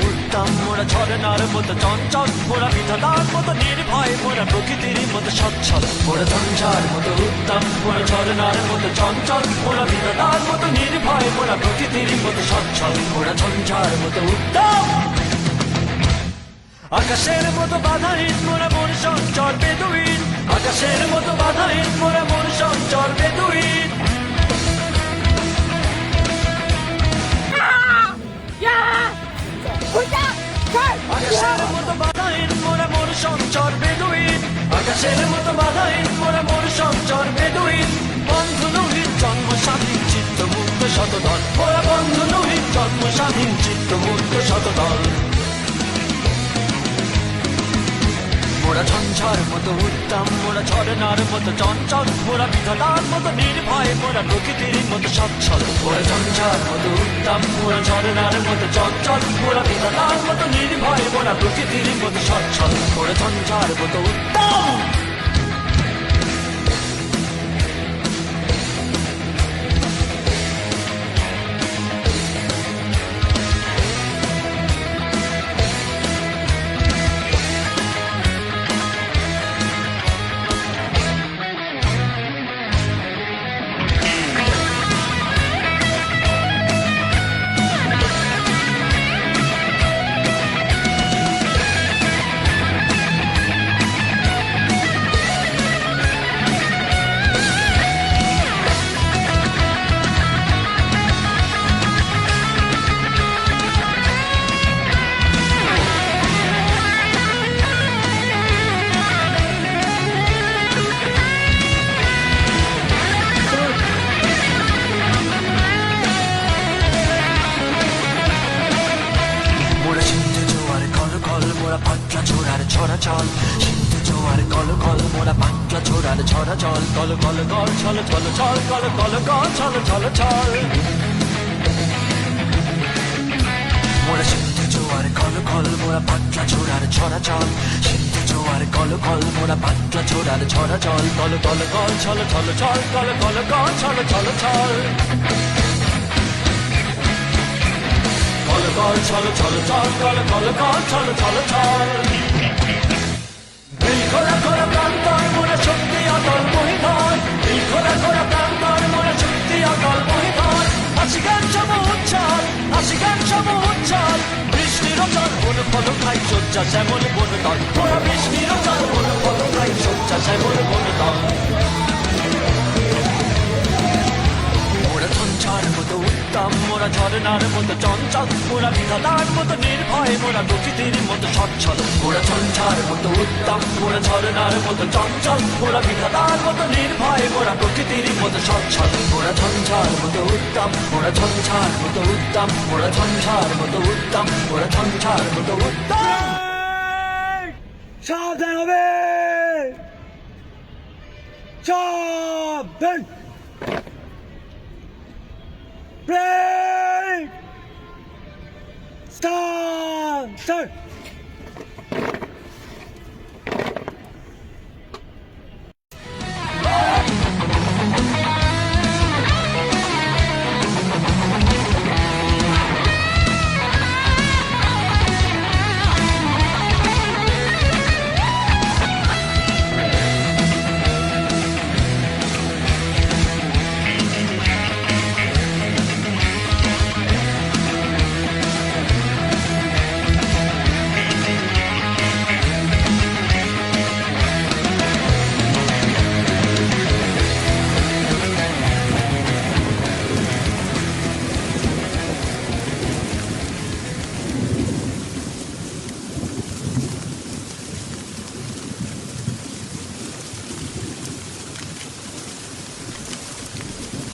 উত্তম, মোরা ঝরনার মতো চঞ্চল, মোরা বিধাতার মতো নির্ভয়, মোরা প্রকৃতির মতো সচ্ছল। মোরা ঝঞ্ঝার মতো উত্তম, মোরা ঝরনার মতো চঞ্চল, মোরা বিধাতার মতো নির্ভয়, মোরা প্রকৃতির মতো সচ্ছল। মোরা ঝঞ্ঝার মতো উত্তম, আকাশের মতো বাধাহীন, মোরা মন সঞ্চর বেদুইন। আকাশের মতো বাধাহীন, মোরা মন সঞ্চর বেদুইন। আকাশের মতো বাধাহীন, মোরা মন সঞ্চর বেদুইন। আকাশের মতো বাধাহীন, মোরা মন সঞ্চর বেদুইন। বন্ধু নহিত জন্ম স্বাধীন চিত্ত মুক্ত শতদল, মোরা বন্ধু নহিত জন্ম স্বাধীন চিত্ত মুক্ত শতদল। মোরা ঝঞ্ঝার মতো উত্তম, মোরা ঝরনার মতো চঞ্চল, মোরা বিধাতার মতো নির্ভয়, মোরা প্রকৃতির মতো সচ্ছল। মোরা ঝঞ্ঝার মতো উত্তম, মোরা ঝরনার মতো চঞ্চল, মোরা বিধাতার মতো নির্ভয়, মোরা প্রকৃতির মতো সচ্ছল। মোরা ঝঞ্ঝার মতো উত্তম। পাতলা ছোড়ার ছড়া চল, সিন্ধু জোয়ার কল কল, মোরা পাতলা ছোড়ার ছড়া চল। কল কল কল ছল ছল ছল, কল কল কল ছল ছল ছল। মোরা সিন্ধু জোয়ার কল কল, মোরা পাতলা ছোড়ার ছড়া চল। সিন্ধু জোয়ার কল কল, মোরা পাতলা ছোড়ার ছড়া চল। কল কল কল ছল ছল ছল, কল কল কল ছল ছল ছল। কল কল ছল ছল ছল, কল কল কল ছল ছল ছল। এই খোলা খোলা প্রান্তর, মোরা শক্তি অটল মহিধর। এই খোলা খোলা প্রান্তর, মোরা শক্তি অটল মহিধর। হাসি গান সব উচ্ছল, হাসি গান সব উচ্ছল। বৃষ্টির জল বন ফল খাই সজ্জা যেমন বন দল, মোরা বৃষ্টির জল বন ফল খাই সজ্জা যেমন বন দল। মোরা ঝঞ্ঝার মতো উত্তম, মোরা ঝরনার মতো চঞ্চল, মোরা বিধাতার মতো নির্ভয়, মোরা প্রকৃতির মতো সচ্ছল। মোরা ঝঞ্ঝার মতো উত্তম, মোরা ঝরনার মতো চঞ্চল, মোরা বিধাতার মতো নির্ভয়, মোরা প্রকৃতির মতো সচ্ছল। মোরা ঝঞ্ঝার মতো উত্তম, মোরা ঝঞ্ঝার মতো উত্তম, মোরা ঝঞ্ঝার মতো উত্তম, মোরা ঝঞ্ঝার মতো উত্তম। সাবধান হবে, সাবধান। Break! Stop! Start!